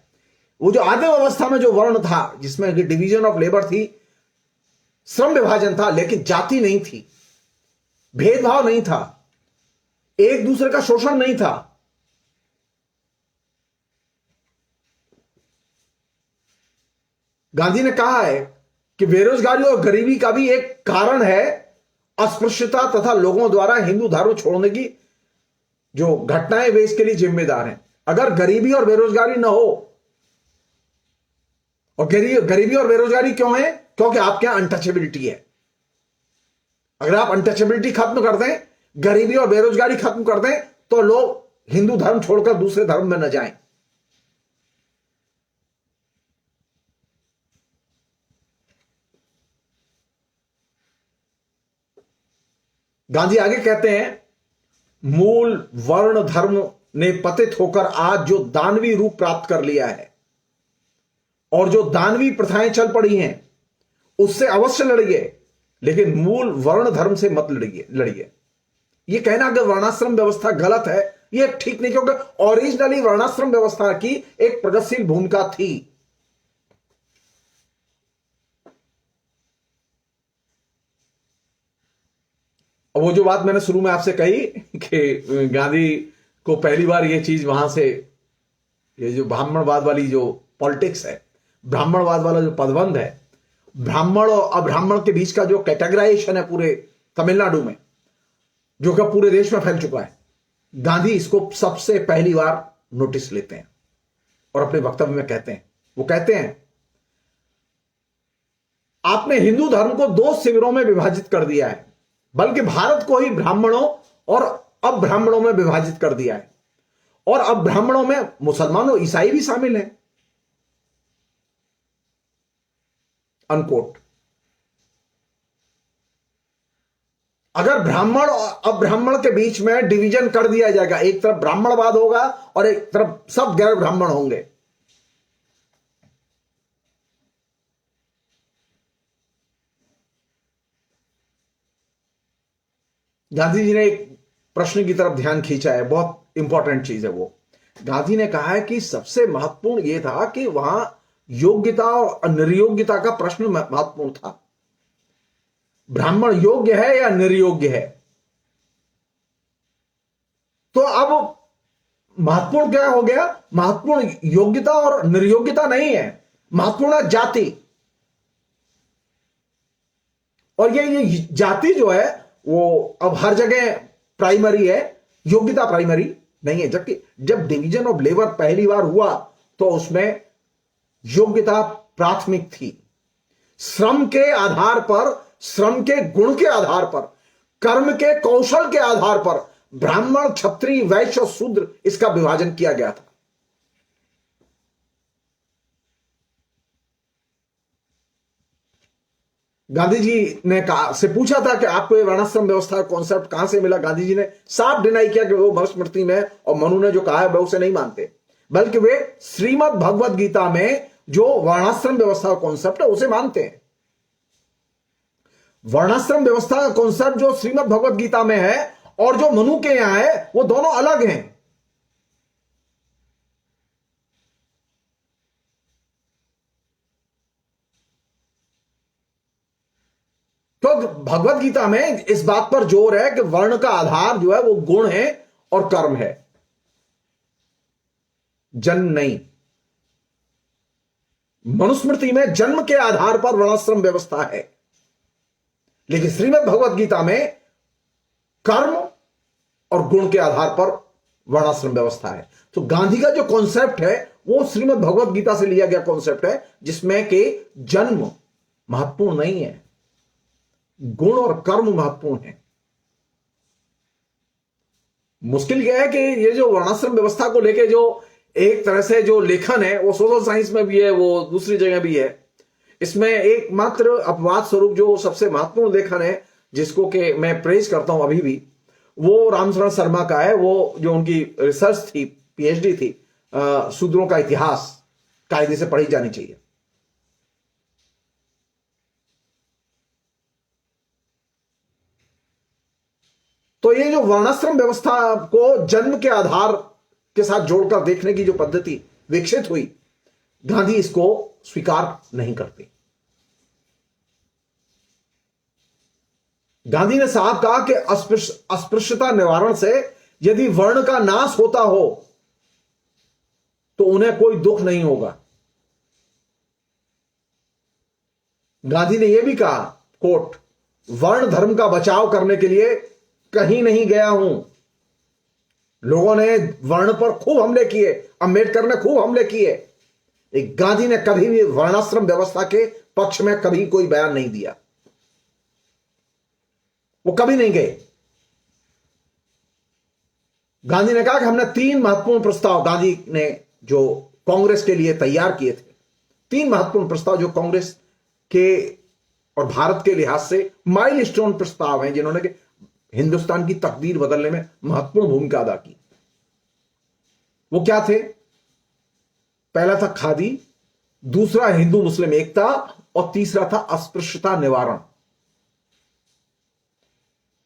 वो जो आदिम अवस्था में जो वर्ण था, जिसमें डिवीजन ऑफ लेबर थी, श्रम विभाजन था, लेकिन जाति नहीं थी, भेदभाव नहीं था, एक दूसरे का शोषण नहीं था। गांधी ने कहा है कि बेरोजगारी और गरीबी का भी एक कारण है अस्पृश्यता तथा लोगों द्वारा हिंदू धर्म छोड़ने की जो घटनाएं वे इसके लिए जिम्मेदार हैं। अगर गरीबी और बेरोजगारी ना हो, और गरीबी और बेरोजगारी क्यों है? क्योंकि आपके यहां अनटचेबिलिटी है। अगर आप अनटचेबिलिटी खत्म कर दें, गरीबी और बेरोजगारी खत्म कर दें, तो लोग हिंदू धर्म छोड़कर दूसरे धर्म में न जाएं। गांधी आगे कहते हैं, मूल वर्ण धर्म ने पतित होकर आज जो दानवी रूप प्राप्त कर लिया है और जो दानवी प्रथाएं चल पड़ी हैं, उससे अवश्य लड़िए, लेकिन मूल वर्ण धर्म से मत लड़िए। यह कहना कि वर्णाश्रम व्यवस्था गलत है, यह ठीक नहीं, क्योंकि ओरिजिनली वर्णाश्रम व्यवस्था की एक प्रगतिशील भूमिका थी। वो जो बात मैंने शुरू में आपसे कही कि गांधी को पहली बार ये चीज वहां से, ये जो ब्राह्मणवाद वाली जो पॉलिटिक्स है, ब्राह्मणवाद वाला जो पदबंध है, ब्राह्मण और अब्राह्मण के बीच का जो कैटेगराइजेशन है पूरे तमिलनाडु में, जो कि पूरे देश में फैल चुका है, गांधी इसको सबसे पहली बार नोटिस लेते हैं और अपने वक्तव्य में कहते हैं। वो कहते हैं, आपने हिंदू धर्म को दो शिविरों में विभाजित कर दिया है, बल्कि भारत को ही ब्राह्मणों और अब्राह्मणों में विभाजित कर दिया है, और अब ब्राह्मणों में मुसलमान और ईसाई भी शामिल हैं। अनकोट। अगर ब्राह्मण और अब्राह्मण के बीच में डिवीजन कर दिया जाएगा, एक तरफ ब्राह्मणवाद होगा और एक तरफ सब गैर ब्राह्मण होंगे। गांधी जी ने एक प्रश्न की तरफ ध्यान खींचा है, बहुत इंपॉर्टेंट चीज है वो। गांधी ने कहा है कि सबसे महत्वपूर्ण यह था कि वहां योग्यता और निर्योग्यता का प्रश्न महत्वपूर्ण था। ब्राह्मण योग्य है या निर्योग्य है? तो अब महत्वपूर्ण क्या हो गया? महत्वपूर्ण योग्यता और निर्योग्यता नहीं है, महत्वपूर्ण है जाति। और ये जाति जो है वो अब हर जगह प्राइमरी है, योग्यता प्राइमरी नहीं है। जबकि जब डिवीजन ऑफ लेबर पहली बार हुआ तो उसमें योग्यता प्राथमिक थी। श्रम के आधार पर, श्रम के गुण के आधार पर, कर्म के कौशल के आधार पर ब्राह्मण, क्षत्रिय, वैश्य और शूद्र इसका विभाजन किया गया था। गांधी जी ने से पूछा था कि आपको ये वर्णाश्रम व्यवस्था कॉन्सेप्ट कहां से मिला? गांधी जी ने साफ डिनाई किया कि वो मनुस्मृति में और मनु ने जो कहा है वे उसे नहीं मानते, बल्कि वे श्रीमद् भगवद गीता में जो वर्णाश्रम व्यवस्था का कॉन्सेप्ट है उसे मानते हैं। वर्णाश्रम व्यवस्था का कॉन्सेप्ट जो श्रीमद् भगवद गीता में है और जो मनु के यहां है, वो दोनों अलग हैं। तो भगवत गीता में इस बात पर जोर है कि वर्ण का आधार जो है वो गुण है और कर्म है, जन्म नहीं। मनुस्मृति में जन्म के आधार पर वर्णाश्रम व्यवस्था है, लेकिन श्रीमद् भगवत गीता में कर्म और गुण के आधार पर वर्णाश्रम व्यवस्था है। तो गांधी का जो कॉन्सेप्ट है वो श्रीमद् भगवत गीता से लिया गया कॉन्सेप्ट है, जिसमें कि जन्म महत्वपूर्ण नहीं है, गुण और कर्म महत्वपूर्ण है। मुश्किल यह है कि ये जो वर्णाश्रम व्यवस्था को लेके जो एक तरह से जो लेखन है वो सोशल साइंस में भी है, वो दूसरी जगह भी है। इसमें एकमात्र अपवाद स्वरूप जो सबसे महत्वपूर्ण लेखन है, जिसको कि मैं प्रेज करता हूं अभी भी, वो रामचरण शर्मा का है। वो जो उनकी रिसर्च थी, पीएचडी थी, शूद्रों का इतिहास कायदे से पढ़ी जानी चाहिए। तो ये जो वर्णाश्रम व्यवस्था को जन्म के आधार के साथ जोड़कर देखने की जो पद्धति विकसित हुई, गांधी इसको स्वीकार नहीं करते। गांधी ने साफ कहा कि अस्पृश्यता निवारण से यदि वर्ण का नाश होता हो तो उन्हें कोई दुख नहीं होगा। गांधी ने यह भी कहा, कोट, वर्ण धर्म का बचाव करने के लिए कहीं नहीं गया हूं। लोगों ने वर्ण पर खूब हमले किए, अंबेडकर ने खूब हमले किए, गांधी ने कभी भी वर्णाश्रम व्यवस्था के पक्ष में कभी कोई बयान नहीं दिया, वो कभी नहीं गए। गांधी ने कहा कि हमने 3 महत्वपूर्ण प्रस्ताव गांधी ने जो कांग्रेस के लिए तैयार किए थे, 3 महत्वपूर्ण प्रस्ताव जो कांग्रेस के और भारत के लिहाज से माइलस्टोन प्रस्ताव हैं, जिन्होंने हिंदुस्तान की तकदीर बदलने में महत्वपूर्ण भूमिका अदा की। वो क्या थे? पहला था खादी, दूसरा हिंदू मुस्लिम एकता और तीसरा था अस्पृश्यता निवारण।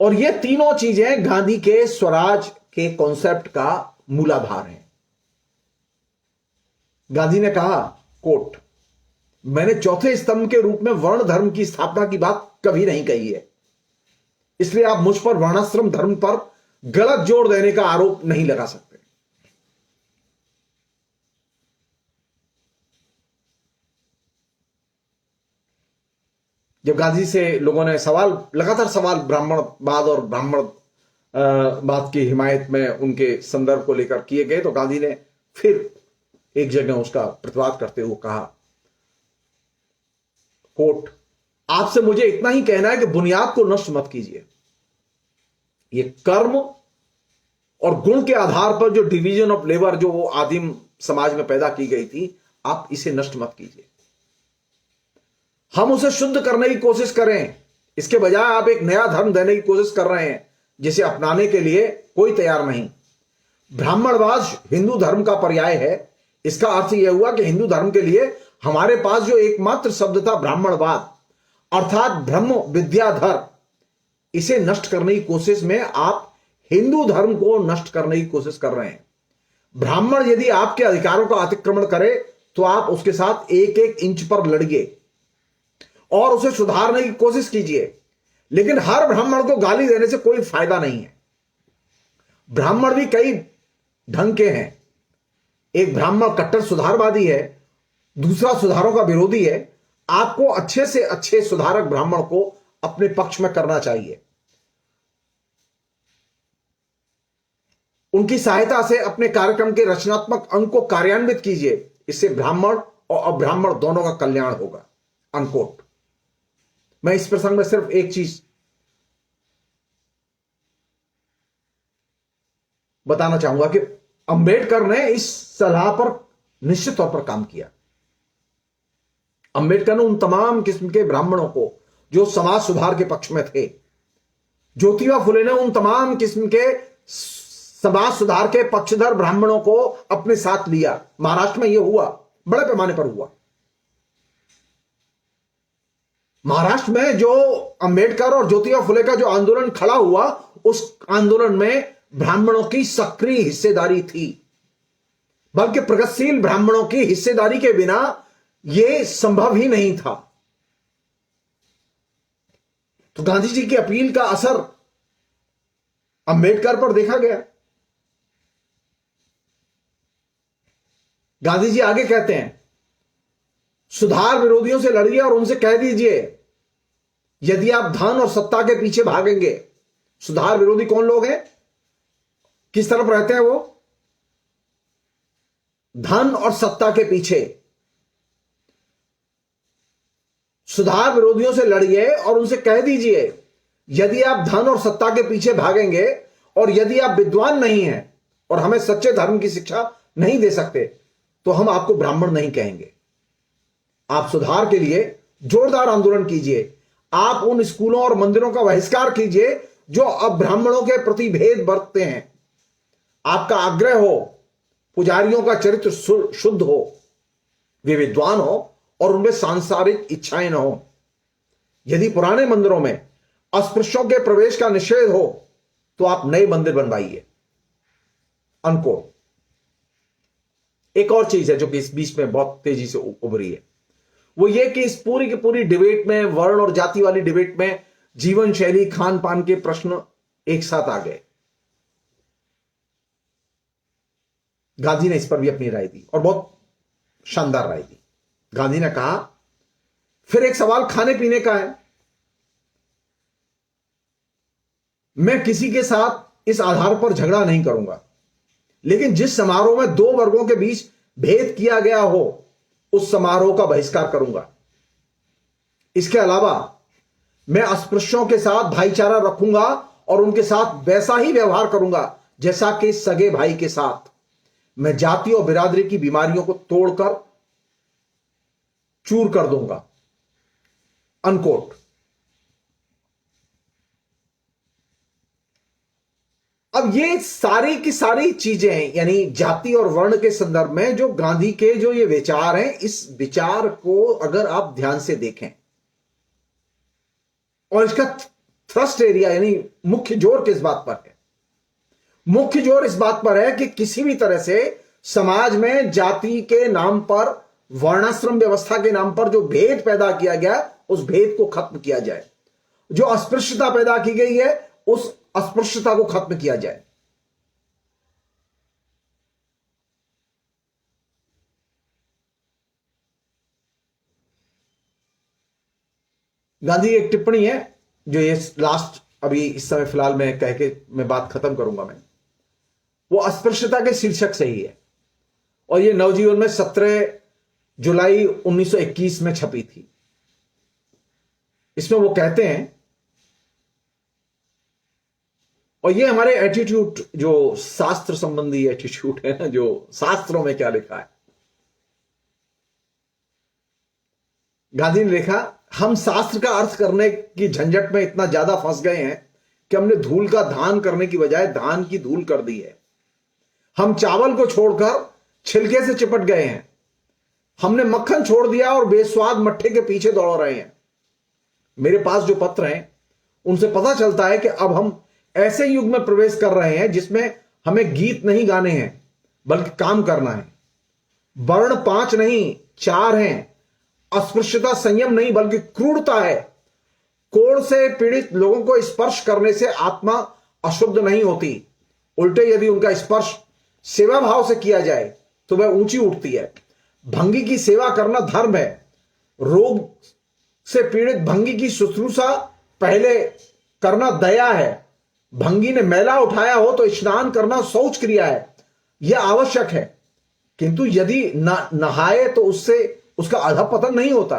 और ये तीनों चीजें गांधी के स्वराज के कॉन्सेप्ट का मूलाधार है। गांधी ने कहा, कोट, मैंने चौथे स्तंभ के रूप में वर्ण धर्म की स्थापना की बात कभी नहीं कही है, इसलिए आप मुझ पर वर्णाश्रम धर्म पर गलत जोर देने का आरोप नहीं लगा सकते। जब गांधी से लोगों ने लगातार सवाल ब्राह्मणवाद और ब्राह्मणवाद की हिमायत में उनके संदर्भ को लेकर किए गए, तो गांधी ने फिर एक जगह उसका प्रतिवाद करते हुए कहा, कोट, आपसे मुझे इतना ही कहना है कि बुनियाद को नष्ट मत कीजिए। ये कर्म और गुण के आधार पर जो डिवीजन ऑफ लेबर जो वो आदिम समाज में पैदा की गई थी, आप इसे नष्ट मत कीजिए। हम उसे शुद्ध करने की कोशिश करें, इसके बजाय आप एक नया धर्म देने की कोशिश कर रहे हैं जिसे अपनाने के लिए कोई तैयार नहीं। ब्राह्मणवाद हिंदू धर्म का पर्याय है। इसका अर्थ यह हुआ कि हिंदू धर्म के लिए हमारे पास जो एकमात्र शब्द था ब्राह्मणवाद, अर्थात ब्रह्म विद्याधर, इसे नष्ट करने की कोशिश में आप हिंदू धर्म को नष्ट करने की कोशिश कर रहे हैं। ब्राह्मण यदि आपके अधिकारों का अतिक्रमण करे तो आप उसके साथ 1-1 इंच पर लड़िए और उसे सुधारने की कोशिश कीजिए, लेकिन हर ब्राह्मण को गाली देने से कोई फायदा नहीं है। ब्राह्मण भी कई ढंग के हैं। एक ब्राह्मण कट्टर सुधारवादी है, दूसरा सुधारों का विरोधी है। आपको अच्छे से अच्छे सुधारक ब्राह्मण को अपने पक्ष में करना चाहिए। उनकी सहायता से अपने कार्यक्रम के रचनात्मक अंग को कार्यान्वित कीजिए, इससे ब्राह्मण और अब्राह्मण दोनों का कल्याण होगा। अनकोट। मैं इस प्रसंग में सिर्फ एक चीज बताना चाहूंगा कि अंबेडकर ने इस सलाह पर निश्चित तौर पर काम किया। अंबेडकर ने उन तमाम किस्म के ब्राह्मणों को जो समाज सुधार के पक्ष में थे, ज्योतिबा फुले ने उन तमाम किस्म के समाज सुधार के पक्षधर ब्राह्मणों को अपने साथ लिया। महाराष्ट्र में यह हुआ, बड़े पैमाने पर हुआ। महाराष्ट्र में जो अंबेडकर और ज्योतिबा फुले का जो आंदोलन खड़ा हुआ, उस आंदोलन में ब्राह्मणों की सक्रिय हिस्सेदारी थी, बल्कि प्रगतिशील ब्राह्मणों की हिस्सेदारी के बिना यह संभव ही नहीं था। तो गांधी जी की अपील का असर अंबेडकर पर देखा गया। गांधी जी आगे कहते हैं, सुधार विरोधियों से लड़िए और उनसे कह दीजिए, यदि आप धन और सत्ता के पीछे भागेंगे। सुधार विरोधी कौन लोग हैं, किस तरफ रहते हैं? वो धन और सत्ता के पीछे। सुधार विरोधियों से लड़िए और उनसे कह दीजिए, यदि आप धन और सत्ता के पीछे भागेंगे और यदि आप विद्वान नहीं हैं और हमें सच्चे धर्म की शिक्षा नहीं दे सकते, तो हम आपको ब्राह्मण नहीं कहेंगे। आप सुधार के लिए जोरदार आंदोलन कीजिए। आप उन स्कूलों और मंदिरों का बहिष्कार कीजिए जो अब ब्राह्मणों के प्रति भेद बरतते हैं। आपका आग्रह हो पुजारियों का चरित्र शुद्ध हो, वे विद्वान हो और उनमें सांसारिक इच्छाएं न हो। यदि पुराने मंदिरों में अस्पृश्यों के प्रवेश का निषेध हो तो आप नए मंदिर बनवाइए, अनकोट। एक और चीज है जो कि इस बीच में बहुत तेजी से उभरी है, वो ये कि इस पूरी की पूरी डिबेट में, वर्ण और जाति वाली डिबेट में, जीवन शैली, खान पान के प्रश्न एक साथ आ गए। गांधी ने इस पर भी अपनी राय दी और बहुत शानदार राय दी। गांधी ने कहा, फिर एक सवाल खाने पीने का है। मैं किसी के साथ इस आधार पर झगड़ा नहीं करूंगा, लेकिन जिस समारोह में दो वर्गों के बीच भेद किया गया हो, उस समारोह का बहिष्कार करूंगा। इसके अलावा मैं अस्पृश्यों के साथ भाईचारा रखूंगा और उनके साथ वैसा ही व्यवहार करूंगा जैसा कि सगे भाई के साथ। मैं जाति और बिरादरी की बीमारियों को तोड़कर चूर कर दूंगा, अनकोट। अब ये सारी की सारी चीजें, यानी जाति और वर्ण के संदर्भ में जो गांधी के जो ये विचार हैं, इस विचार को अगर आप ध्यान से देखें और इसका थ्रस्ट एरिया यानी मुख्य जोर किस बात पर है? मुख्य जोर इस बात पर है कि किसी भी तरह से समाज में जाति के नाम पर, वर्णाश्रम व्यवस्था के नाम पर जो भेद पैदा किया गया, उस भेद को खत्म किया जाए। जो अस्पृश्यता पैदा की गई है, उस अस्पृश्यता को खत्म किया जाए। गांधी की एक टिप्पणी है जो ये लास्ट अभी इस समय फिलहाल में कह के मैं बात खत्म करूंगा। मैं वो अस्पृश्यता के शीर्षक से ही है और ये नवजीवन में 17 जुलाई 1921 में छपी थी। इसमें वो कहते हैं, और ये हमारे एटीट्यूड, जो शास्त्र संबंधी एटीट्यूड है ना, जो शास्त्रों में क्या लिखा है। गांधी ने लिखा, हम शास्त्र का अर्थ करने की झंझट में इतना ज्यादा फंस गए हैं कि हमने धूल का धान करने की बजाय धान की धूल कर दी है। हम चावल को छोड़कर छिलके से चिपट गए हैं। हमने मक्खन छोड़ दिया और बेस्वाद मट्ठे के पीछे दौड़ रहे हैं। मेरे पास जो पत्र हैं उनसे पता चलता है कि अब हम ऐसे युग में प्रवेश कर रहे हैं जिसमें हमें गीत नहीं गाने हैं बल्कि काम करना है। वर्ण 5 नहीं 4 हैं। अस्पृश्यता संयम नहीं बल्कि क्रूरता है। कोढ़ से पीड़ित लोगों को स्पर्श करने से आत्मा अशुद्ध नहीं होती, उल्टे यदि उनका स्पर्श सेवा भाव से किया जाए तो वह ऊंची उठती है। भंगी की सेवा करना धर्म है। रोग से पीड़ित भंगी की शुश्रूषा पहले करना दया है। भंगी ने मैला उठाया हो तो स्नान करना शौच क्रिया है। यह आवश्यक है, किंतु यदि नहाए तो उससे उसका अधःपतन नहीं होता।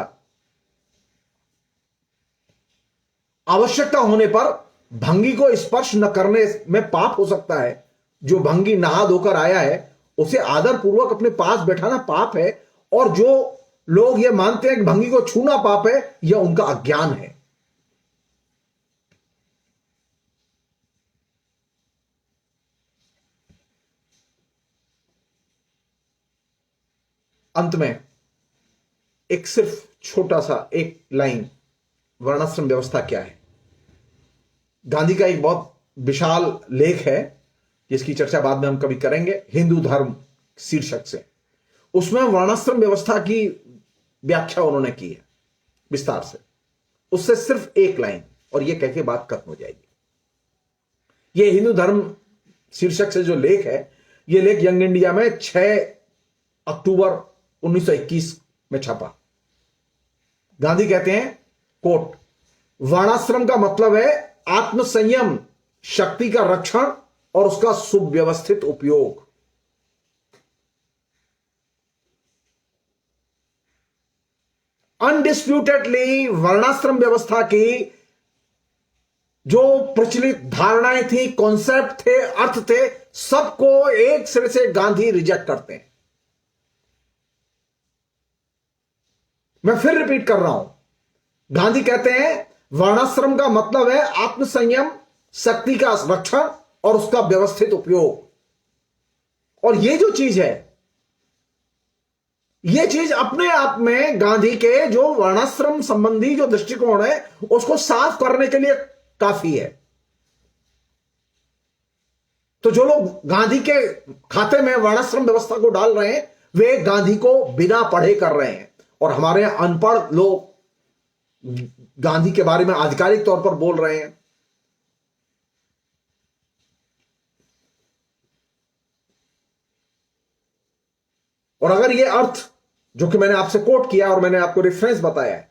आवश्यकता होने पर भंगी को स्पर्श न करने में पाप हो सकता है। जो भंगी नहा धोकर आया है उसे आदर पूर्वक अपने पास बैठाना पाप है, और जो लोग यह मानते हैं कि भंगी को छूना पाप है, यह उनका अज्ञान है। अंत में एक सिर्फ छोटा सा एक लाइन, वर्णाश्रम व्यवस्था क्या है। गांधी का एक बहुत विशाल लेख है जिसकी चर्चा बाद में हम कभी करेंगे, हिंदू धर्म शीर्षक से। उसमें वर्णाश्रम व्यवस्था की व्याख्या उन्होंने की है विस्तार से। उससे सिर्फ एक लाइन और यह कह के बात खत्म हो जाएगी। यह हिंदू धर्म शीर्षक से जो लेख है, यह लेख यंग इंडिया में 6 अक्टूबर 1921 में छपा। गांधी कहते हैं, कोट, वर्णाश्रम का मतलब है आत्मसंयम, शक्ति का रक्षण और उसका सुव्यवस्थित उपयोग। अनडिस्प्यूटेडली वर्णाश्रम व्यवस्था की जो प्रचलित धारणाएं थी, कॉन्सेप्ट थे, अर्थ थे, सबको एक सिरे से गांधी रिजेक्ट करते हैं। मैं फिर रिपीट कर रहा हूं, गांधी कहते हैं वर्णाश्रम का मतलब है आत्मसंयम, शक्ति का रक्षण और उसका व्यवस्थित उपयोग। और ये जो चीज है, ये चीज अपने आप में गांधी के जो वर्णाश्रम संबंधी जो दृष्टिकोण है उसको साफ करने के लिए काफी है। तो जो लोग गांधी के खाते में वर्णाश्रम व्यवस्था को डाल रहे हैं वे गांधी को बिना पढ़े कर रहे हैं, और हमारे अनपढ़ लोग गांधी के बारे में आधिकारिक तौर पर बोल रहे हैं। और अगर ये अर्थ जो कि मैंने आपसे कोट किया और मैंने आपको रेफरेंस बताया है,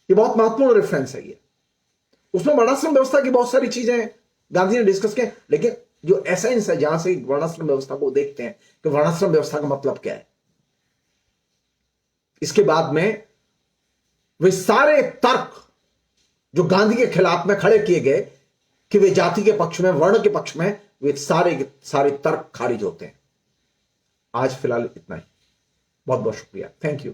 ये बहुत महत्वपूर्ण रेफरेंस है, ये उसमें वर्णाश्रम व्यवस्था की बहुत सारी चीजें गांधी ने डिस्कस किया, लेकिन जो एसेंस है जहां से वर्णाश्रम व्यवस्था को देखते हैं कि वर्णाश्रम व्यवस्था का मतलब क्या है, इसके बाद में वे सारे तर्क जो गांधी के खिलाफ में खड़े किए गए कि वे जाति के पक्ष में, वर्ण के पक्ष में, वे सारे तर्क खारिज होते हैं। आज फिलहाल इतना ही। बहुत बहुत शुक्रिया। Thank you.